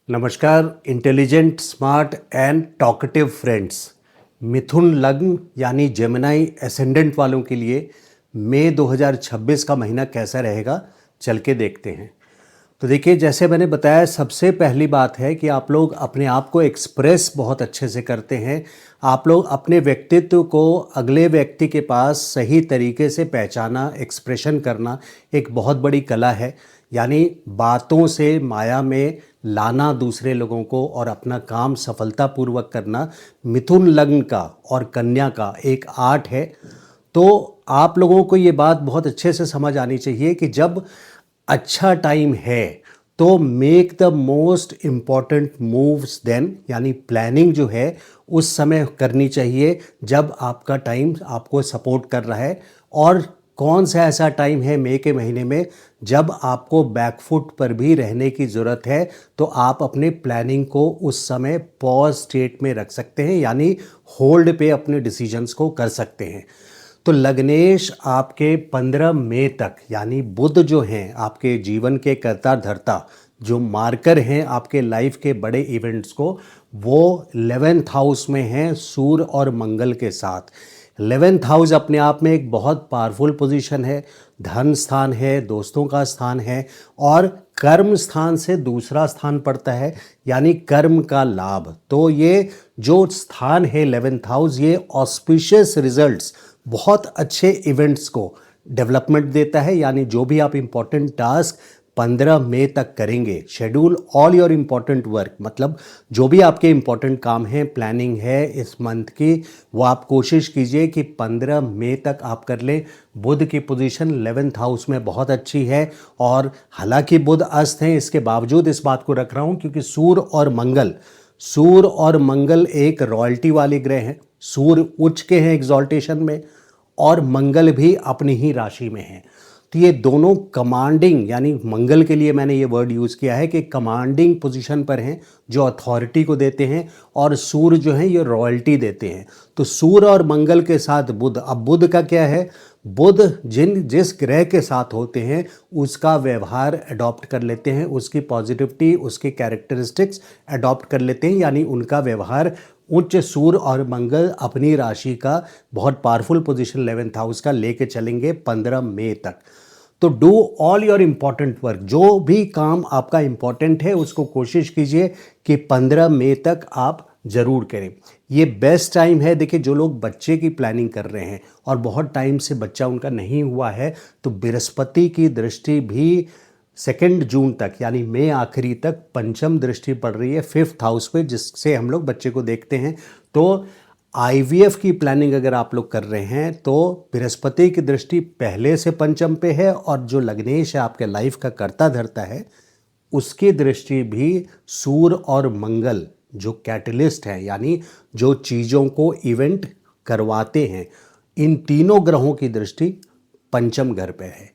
नमस्कार intelligent smart and talkative friends. मिथुन लग्न यानी जेमिनाई एसेंडेंट वालों के लिए मई 2026 का महीना कैसा रहेगा, चल के देखते हैं। तो देखिए, जैसे मैंने बताया, सबसे पहली बात है कि आप लोग अपने आप को एक्सप्रेस बहुत अच्छे से करते हैं। आप लोग अपने व्यक्तित्व को अगले व्यक्ति के पास सही तरीके से पहचाना, एक्सप्रेशन करना एक बहुत बड़ी कला है। यानी बातों से माया में लाना दूसरे लोगों को और अपना काम सफलतापूर्वक करना मिथुन लग्न का और कन्या का एक आर्ट है। तो आप लोगों को ये बात बहुत अच्छे से समझ आनी चाहिए कि जब अच्छा टाइम है तो make the most important moves then, यानी प्लानिंग जो है उस समय करनी चाहिए जब आपका टाइम आपको सपोर्ट कर रहा है। और कौन सा ऐसा टाइम है मई के महीने में जब आपको बैकफुट पर भी रहने की ज़रूरत है, तो आप अपने प्लानिंग को उस समय पॉज स्टेट में रख सकते हैं, यानी होल्ड पे अपने डिसीजंस को कर सकते हैं। तो लग्नेश आपके 15 मई तक, यानी बुध जो हैं आपके जीवन के कर्ता धर्ता, जो मार्कर हैं आपके लाइफ के बड़े इवेंट्स को, वो 11th हाउस में हैं सूर्य और मंगल के साथ। 11th हाउस अपने आप में एक बहुत पावरफुल पोजीशन है, धन स्थान है, दोस्तों का स्थान है और कर्म स्थान से दूसरा स्थान पड़ता है, यानी कर्म का लाभ। तो ये जो स्थान है 11th हाउस, ये ऑस्पिशियस रिजल्ट्स, बहुत अच्छे इवेंट्स को डेवलपमेंट देता है। यानी जो भी आप इम्पोर्टेंट टास्क 15 मई तक करेंगे, schedule all your important work, मतलब जो भी आपके इम्पॉर्टेंट काम हैं, प्लानिंग है इस मंथ की, वो आप कोशिश कीजिए कि 15 मई तक आप कर लें। बुध की पोजीशन 11th हाउस में बहुत अच्छी है और हालांकि बुध अस्त हैं, इसके बावजूद इस बात को रख रहा हूँ क्योंकि सूर्य और मंगल एक रॉयल्टी वाले ग्रह हैं। सूर्य उच्च के हैं एग्जॉल्टेशन में और मंगल भी अपनी ही राशि में है। तो ये दोनों कमांडिंग, यानी मंगल के लिए मैंने ये वर्ड यूज़ किया है कि कमांडिंग पोजीशन पर हैं, जो अथॉरिटी को देते हैं, और सूर्य जो है ये रॉयल्टी देते हैं। तो सूर्य और मंगल के साथ बुध, अब बुध का क्या है, बुध जिस ग्रह के साथ होते हैं उसका व्यवहार अडॉप्ट कर लेते हैं, उसकी पॉजिटिविटी, उसकी कैरेक्टरिस्टिक्स अडॉप्ट कर लेते हैं, यानी उनका व्यवहार उच्च सूर्य और मंगल अपनी राशि का बहुत पावरफुल पोजीशन 11th हाउस का लेके चलेंगे 15 मई तक। तो do all your important work, जो भी काम आपका इम्पॉर्टेंट है उसको कोशिश कीजिए कि 15 मई तक आप ज़रूर करें। ये बेस्ट टाइम है। देखिए, जो लोग बच्चे की प्लानिंग कर रहे हैं और बहुत टाइम से बच्चा उनका नहीं हुआ है, तो बृहस्पति की दृष्टि भी 2 जून तक, यानी मई आखिरी तक पंचम दृष्टि पड़ रही है 5th हाउस पे, जिससे हम लोग बच्चे को देखते हैं। तो आईवीएफ की प्लानिंग अगर आप लोग कर रहे हैं तो बृहस्पति की दृष्टि पहले से पंचम पे है, और जो लग्नेश है आपके लाइफ का कर्ता धर्ता है, उसकी दृष्टि भी सूर्य और मंगल, जो कैटलिस्ट है, यानी जो चीज़ों को इवेंट करवाते हैं, इन तीनों ग्रहों की दृष्टि पंचम घर पे है।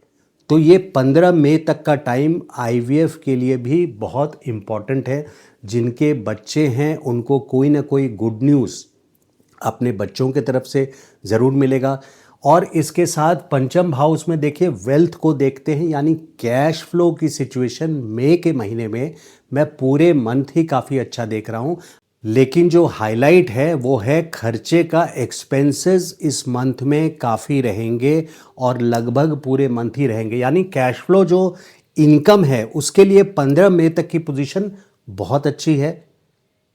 तो ये 15 मई तक का टाइम आईवीएफ के लिए भी बहुत इम्पॉर्टेंट है। जिनके बच्चे हैं उनको कोई ना कोई गुड न्यूज़ अपने बच्चों की तरफ से ज़रूर मिलेगा। और इसके साथ पंचम हाउस में देखिए वेल्थ को देखते हैं, यानी कैश फ्लो की सिचुएशन मई के महीने में मैं पूरे मंथ ही काफ़ी अच्छा देख रहा हूँ। लेकिन जो हाईलाइट है वो है खर्चे का। एक्सपेंसेस इस मंथ में काफ़ी रहेंगे और लगभग पूरे मंथ ही रहेंगे, यानी कैश फ्लो जो इनकम है उसके लिए 15 मई तक की पोजीशन बहुत अच्छी है।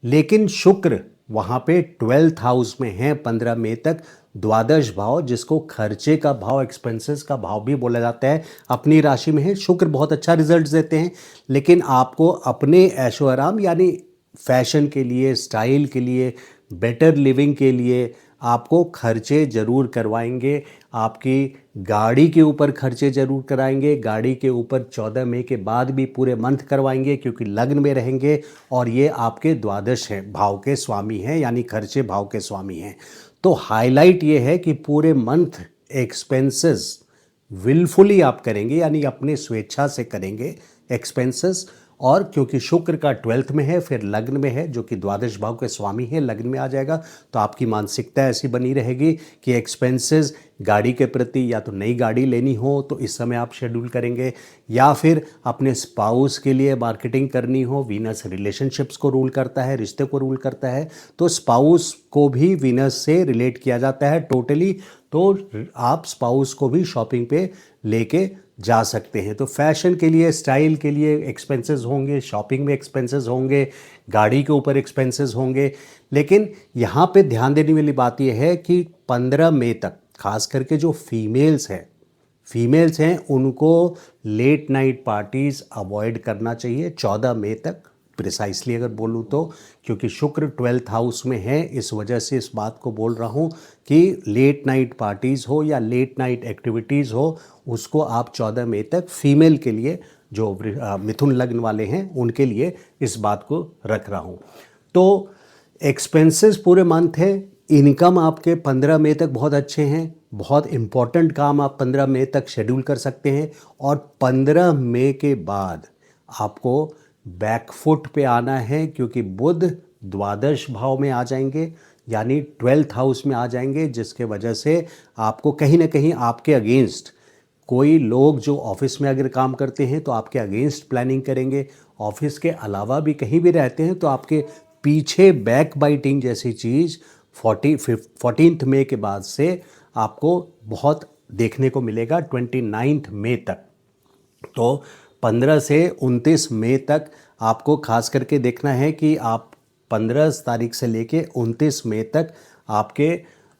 लेकिन शुक्र वहाँ पे 12th हाउस में है 15 मई तक, द्वादश भाव, जिसको खर्चे का भाव, एक्सपेंसेस का भाव भी बोला जाता है, अपनी राशि में है। शुक्र बहुत अच्छा रिजल्ट देते हैं, लेकिन आपको अपने ऐशो आराम, यानी फैशन के लिए, स्टाइल के लिए, बेटर लिविंग के लिए आपको खर्चे ज़रूर करवाएंगे। आपकी गाड़ी के ऊपर खर्चे ज़रूर कराएंगे। गाड़ी के ऊपर 14 मई के बाद भी पूरे मंथ करवाएंगे, क्योंकि लग्न में रहेंगे और ये आपके द्वादश हैं, भाव के स्वामी हैं, यानी खर्चे भाव के स्वामी हैं। तो हाईलाइट ये है कि पूरे मंथ एक्सपेंसेस विलफुली आप करेंगे, यानी अपने स्वेच्छा से करेंगे एक्सपेंसेस। और क्योंकि शुक्र का 12th में है, फिर लग्न में है, जो कि द्वादश भाव के स्वामी है, लग्न में आ जाएगा, तो आपकी मानसिकता ऐसी बनी रहेगी कि एक्सपेंसेस गाड़ी के प्रति, या तो नई गाड़ी लेनी हो तो इस समय आप शेड्यूल करेंगे, या फिर अपने स्पाउस के लिए मार्केटिंग करनी हो। वीनस रिलेशनशिप्स को रूल करता है, रिश्ते को रूल करता है, तो स्पाउस को भी वीनस से रिलेट किया जाता है टोटली। तो आप स्पाउस को भी शॉपिंग पे लेके जा सकते हैं। तो फैशन के लिए, स्टाइल के लिए एक्सपेंसेस होंगे, शॉपिंग में एक्सपेंसेस होंगे, गाड़ी के ऊपर एक्सपेंसेस होंगे। लेकिन यहाँ पे ध्यान देने वाली बात यह है कि 15 मई तक खास करके जो फीमेल्स हैं उनको लेट नाइट पार्टीज़ अवॉइड करना चाहिए 14 मई तक प्रिसाइसली अगर बोलूँ तो, क्योंकि शुक्र 12th हाउस में है, इस वजह से इस बात को बोल रहा हूँ कि लेट नाइट पार्टीज़ हो या लेट नाइट एक्टिविटीज़ हो, उसको आप 14 मई तक फीमेल के लिए, जो मिथुन लग्न वाले हैं उनके लिए इस बात को रख रहा हूँ। तो एक्सपेंसेस पूरे मंथ है, इनकम आपके 15 मई तक बहुत अच्छे हैं, बहुत इम्पॉर्टेंट काम आप 15 मई तक शेड्यूल कर सकते हैं। और 15 मई के बाद आपको बैकफुट पे आना है, क्योंकि बुध द्वादश भाव में आ जाएंगे, यानी 12th हाउस में आ जाएंगे, जिसके वजह से आपको कहीं ना कहीं आपके अगेंस्ट कोई लोग जो ऑफिस में अगर काम करते हैं तो आपके अगेंस्ट प्लानिंग करेंगे। ऑफिस के अलावा भी कहीं भी रहते हैं तो आपके पीछे बैक बाइटिंग जैसी चीज़ 14th मई के बाद से आपको बहुत देखने को मिलेगा 29th मई तक। तो 15 से 29 मई तक आपको खास करके देखना है कि आप 15 तारीख से लेके 29 मई तक आपके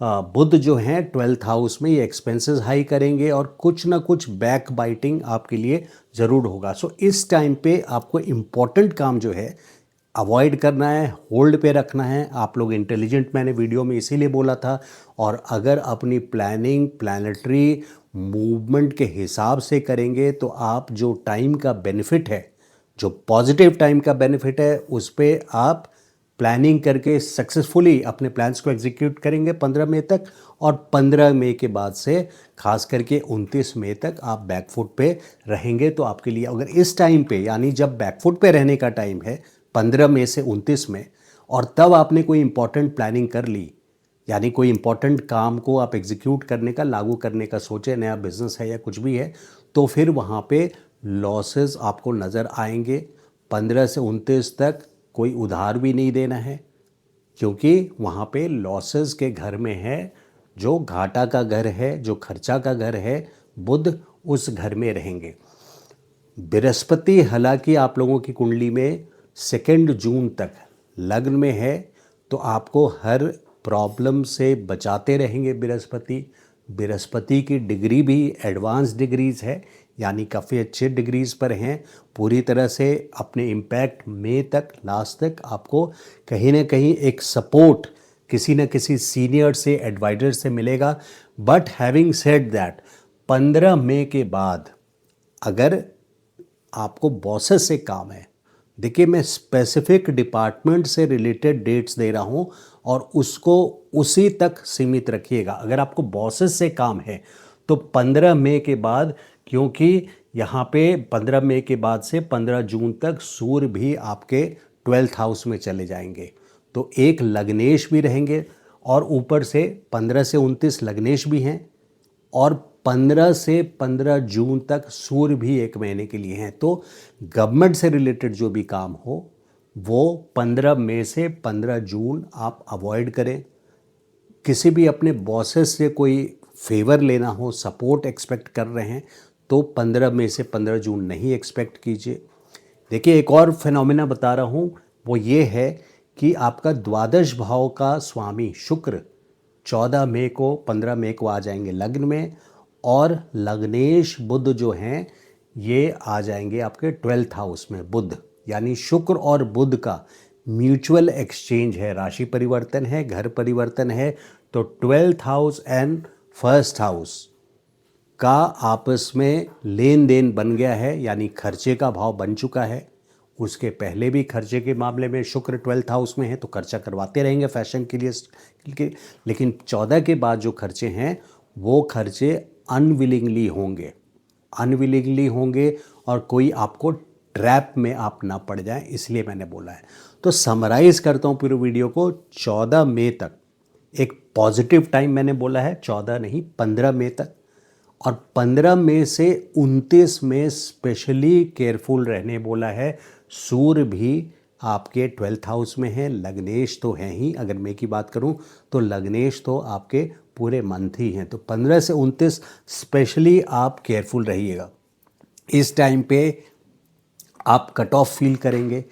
बुध जो हैं 12th हाउस में ये एक्सपेंसेस हाई करेंगे और कुछ ना कुछ बैक बाइटिंग आपके लिए ज़रूर होगा। सो इस टाइम पे आपको इम्पॉर्टेंट काम जो है अवॉइड करना है, होल्ड पे रखना है। आप लोग इंटेलिजेंट, मैंने वीडियो में इसीलिए बोला था। और अगर अपनी प्लानिंग प्लानिटरी मूवमेंट के हिसाब से करेंगे तो आप जो टाइम का बेनिफिट है, जो पॉजिटिव टाइम का बेनिफिट है, उस पर आप प्लानिंग करके सक्सेसफुली अपने प्लान्स को एग्जीक्यूट करेंगे 15 मई तक। और 15 मई के बाद से खास करके 29 मई तक आप बैकफुट पे रहेंगे। तो आपके लिए अगर इस टाइम पे, यानी जब बैकफुट पे रहने का टाइम है 15 मई से 29 में, और तब आपने कोई इंपॉर्टेंट प्लानिंग कर ली, यानी कोई इंपॉर्टेंट काम को आप एग्जीक्यूट करने का, लागू करने का सोचे, नया बिजनेस है या कुछ भी है, तो फिर वहाँ पे लॉसेस आपको नज़र आएंगे। 15 से 29 तक कोई उधार भी नहीं देना है, क्योंकि वहाँ पे लॉसेस के घर में है, जो घाटा का घर है, जो खर्चा का घर है, बुध उस घर में रहेंगे। बृहस्पति हालांकि आप लोगों की कुंडली में 2 जून तक लग्न में है, तो आपको हर प्रॉब्लम से बचाते रहेंगे बृहस्पति की डिग्री भी एडवांस डिग्रीज है, यानी काफ़ी अच्छे डिग्रीज पर हैं। पूरी तरह से अपने इम्पैक्ट मई तक, लास्ट तक आपको कहीं ना कहीं एक सपोर्ट किसी न किसी सीनियर से, एडवाइजर से मिलेगा। बट हैविंग सेड दैट, 15 मई के बाद अगर आपको बॉसेस से काम है, देखिए मैं स्पेसिफिक डिपार्टमेंट से रिलेटेड डेट्स दे रहा हूँ और उसको उसी तक सीमित रखिएगा। अगर आपको बॉसेस से काम है तो 15 मई के बाद, क्योंकि यहाँ पे 15 मई के बाद से 15 जून तक सूर्य भी आपके 12th हाउस में चले जाएंगे, तो एक लग्नेश भी रहेंगे, और ऊपर से 15 से 29 लग्नेश भी हैं, और 15 से 15 जून तक सूर्य भी एक महीने के लिए हैं। तो गवर्नमेंट से रिलेटेड जो भी काम हो वो 15 मई से 15 जून आप अवॉइड करें। किसी भी अपने बॉसेस से कोई फेवर लेना हो, सपोर्ट एक्सपेक्ट कर रहे हैं, तो 15 मई से 15 जून नहीं एक्सपेक्ट कीजिए। देखिए एक और फिनोमिना बता रहा हूँ, वो ये है कि आपका द्वादश भाव का स्वामी शुक्र 14 मई को, 15 मई को आ जाएंगे लग्न में, और लग्नेश बुध जो हैं ये आ जाएंगे आपके 12th हाउस में। बुध यानी शुक्र और बुध का म्यूचुअल एक्सचेंज है, राशि परिवर्तन है, घर परिवर्तन है। तो 12th house and 1st house का आपस में लेन देन बन गया है, यानी खर्चे का भाव बन चुका है। उसके पहले भी खर्चे के मामले में शुक्र 12th हाउस में है, तो खर्चा करवाते रहेंगे फैशन के लिए, लेकिन 14 के बाद जो खर्चे हैं वो खर्चे अनविलिंगली होंगे और कोई आपको ट्रैप में आप ना पड़ जाए, इसलिए मैंने बोला है। तो समराइज़ करता हूँ पूरे वीडियो को। 14 मई तक एक पॉजिटिव टाइम मैंने बोला है 14 नहीं 15 मई तक, और 15 मई से 29 मई स्पेशली केयरफुल रहने बोला है। सूर्य भी आपके 12th हाउस में है, लग्नेश तो हैं ही, अगर मैं की बात करूं तो लग्नेश तो आपके पूरे मंथ ही हैं। तो 15 से 29 स्पेशली आप केयरफुल रहिएगा। इस टाइम पे आप कट ऑफ फील करेंगे,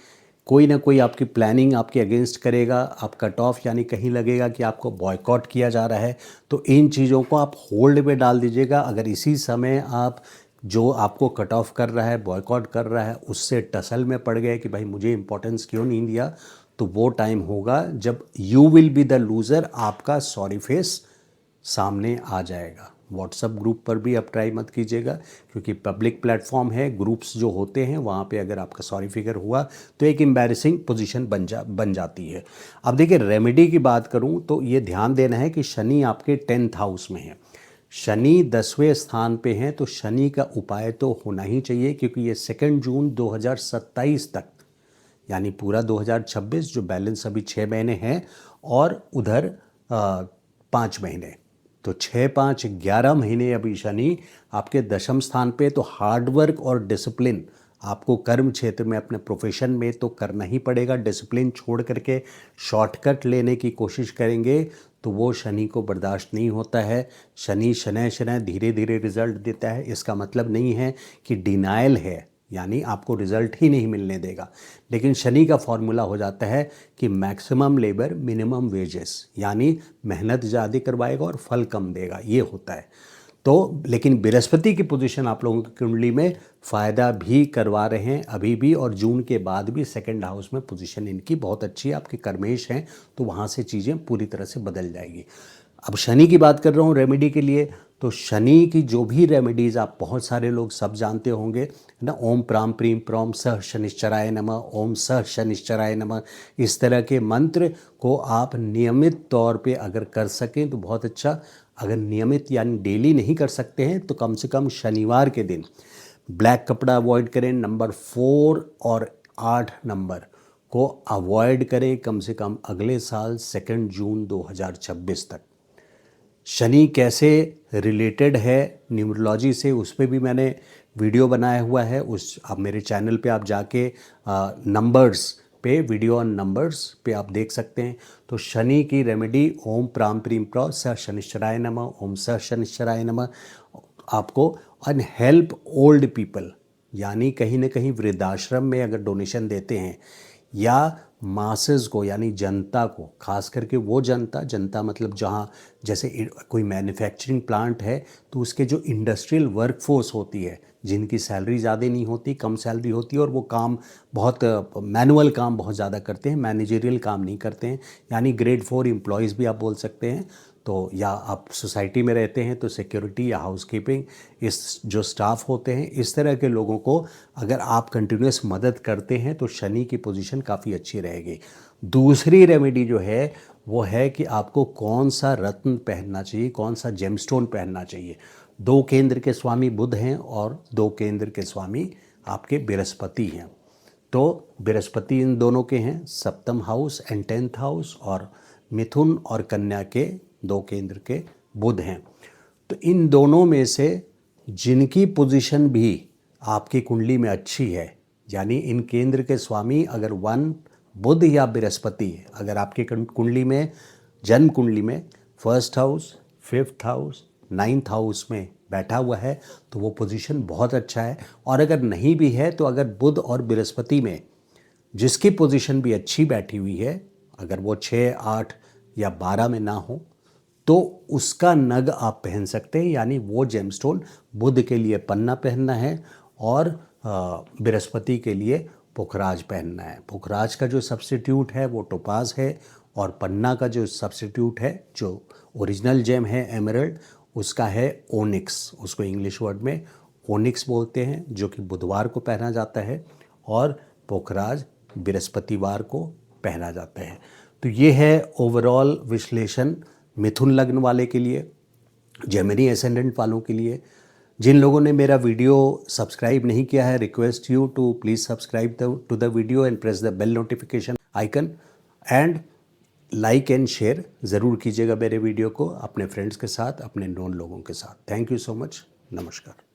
कोई ना कोई आपकी प्लानिंग आपके अगेंस्ट करेगा, आप कट ऑफ यानी कहीं लगेगा कि आपको बॉयकॉट किया जा रहा है। तो इन चीज़ों को आप होल्ड पे डाल दीजिएगा। अगर इसी समय आप जो आपको कट ऑफ कर रहा है, बॉयकॉट कर रहा है, उससे टसल में पड़ गए कि भाई मुझे इंपॉर्टेंस क्यों नहीं दिया, तो वो टाइम होगा जब you will be the loser, आपका सॉरी फेस सामने आ जाएगा। व्हाट्सएप ग्रुप पर भी आप ट्राई मत कीजिएगा, क्योंकि पब्लिक प्लेटफॉर्म है, ग्रुप्स जो होते हैं वहाँ पे अगर आपका सॉरी फिगर हुआ तो एक एम्बैरेसिंग पोजीशन बन जाती है। अब देखिए रेमेडी की बात करूँ तो ये ध्यान देना है कि शनि आपके 10th हाउस में है, शनि 10वें स्थान पे हैं, तो शनि का उपाय तो होना ही चाहिए, क्योंकि ये 2 जून 2027 तक यानी पूरा 2026 जो बैलेंस अभी 6 महीने हैं और उधर 5 महीने, तो 6, 5, 11 महीने अभी शनि आपके दशम स्थान पे। तो हार्डवर्क और डिसिप्लिन आपको कर्म क्षेत्र में अपने प्रोफेशन में तो करना ही पड़ेगा। डिसिप्लिन छोड़ करके शॉर्टकट लेने की कोशिश करेंगे तो वो शनि को बर्दाश्त नहीं होता है। शनि शनै शनै धीरे धीरे रिजल्ट देता है, इसका मतलब नहीं है कि डिनायल है, यानी आपको रिजल्ट ही नहीं मिलने देगा। लेकिन शनि का फॉर्मूला हो जाता है कि मैक्सिमम लेबर मिनिमम वेजेस, यानी मेहनत ज़्यादा करवाएगा और फल कम देगा, ये होता है। तो लेकिन बृहस्पति की पोजीशन आप लोगों की कुंडली में फ़ायदा भी करवा रहे हैं अभी भी, और जून के बाद भी 2nd हाउस में पोजीशन इनकी बहुत अच्छी है, आपके कर्मेश हैं, तो वहाँ से चीज़ें पूरी तरह से बदल जाएगी। अब शनि की बात कर रहा हूँ रेमेडी के लिए, तो शनि की जो भी रेमेडीज़ आप बहुत सारे लोग सब जानते होंगे, है ना, ओम प्राम प्रीम प्रॉम सह शनिश्चराय नमः, ओम सह शनिश्चराय नमः, इस तरह के मंत्र को आप नियमित तौर पे अगर कर सकें तो बहुत अच्छा। अगर नियमित यानी डेली नहीं कर सकते हैं तो कम से कम शनिवार के दिन ब्लैक कपड़ा अवॉइड करें, नंबर 4 और 8 नंबर को अवॉइड करें कम से कम अगले साल 2 जून 2026 तक। शनि कैसे रिलेटेड है न्यूमरोलॉजी से, उस पर भी मैंने वीडियो बनाया हुआ है, उस आप मेरे चैनल पे आप जाके नंबर्स पे, वीडियो ऑन नंबर्स पे आप देख सकते हैं। तो शनि की रेमेडी ओम प्राम प्रीम प्र स शनिश्चराय नमः, ओम स शनिश्चराय नमः आपको। और हेल्प ओल्ड पीपल, यानी कहीं ना कहीं वृद्धाश्रम में अगर डोनेशन देते हैं, या मासेस को यानी जनता को, खास करके वो जनता मतलब जहाँ जैसे कोई मैन्युफैक्चरिंग प्लांट है तो उसके जो इंडस्ट्रियल वर्कफोर्स होती है, जिनकी सैलरी ज़्यादा नहीं होती, कम सैलरी होती है, और वो काम बहुत मैनुअल काम बहुत ज़्यादा करते हैं, मैनेजरियल काम नहीं करते हैं, यानी ग्रेड 4 एम्प्लॉयज़ भी आप बोल सकते हैं। तो या आप सोसाइटी में रहते हैं तो सिक्योरिटी या हाउसकीपिंग, इस जो स्टाफ होते हैं, इस तरह के लोगों को अगर आप कंटिन्यूस मदद करते हैं तो शनि की पोजीशन काफ़ी अच्छी रहेगी। दूसरी रेमेडी जो है वो है कि आपको कौन सा रत्न पहनना चाहिए, कौन सा जेमस्टोन पहनना चाहिए। 2 केंद्र के स्वामी बुध हैं और 2 केंद्र के स्वामी आपके बृहस्पति हैं। तो बृहस्पति इन दोनों के हैं 7th house and 10th house, और मिथुन और कन्या के 2 केंद्र के बुध हैं। तो इन दोनों में से जिनकी पोजीशन भी आपकी कुंडली में अच्छी है, यानी इन केंद्र के स्वामी अगर 1 बुध या बृहस्पति है, अगर आपकी कुंडली में, जन्म कुंडली में 1st house, 5th house, 9th house में बैठा हुआ है तो वो पोजीशन बहुत अच्छा है। और अगर नहीं भी है तो अगर बुध और बृहस्पति में जिसकी पोजीशन भी अच्छी बैठी हुई है, अगर वो 6, 8 या 12 में ना हो, तो उसका नग आप पहन सकते हैं, यानी वो जेमस्टोन बुध के लिए पन्ना पहनना है और बृहस्पति के लिए पुखराज पहनना है। पुखराज का जो सब्स्टिट्यूट है वो टोपाज है, और पन्ना का जो सब्स्टिट्यूट है, जो ओरिजिनल जेम है एमरल्ड, उसका है ओनिक्स, उसको इंग्लिश वर्ड में ओनिक्स बोलते हैं, जो कि बुधवार को पहना जाता है, और पुखराज बृहस्पतिवार को पहना जाता है। तो ये है ओवरऑल विश्लेषण मिथुन लग्न वाले के लिए, जेमिनी एसेंडेंट वालों के लिए। जिन लोगों ने मेरा वीडियो सब्सक्राइब नहीं किया है, request you to please subscribe to the video and press the bell notification icon, and like and share ज़रूर कीजिएगा मेरे वीडियो को अपने फ्रेंड्स के साथ, अपने नोन लोगों के साथ। Thank you so much. नमस्कार।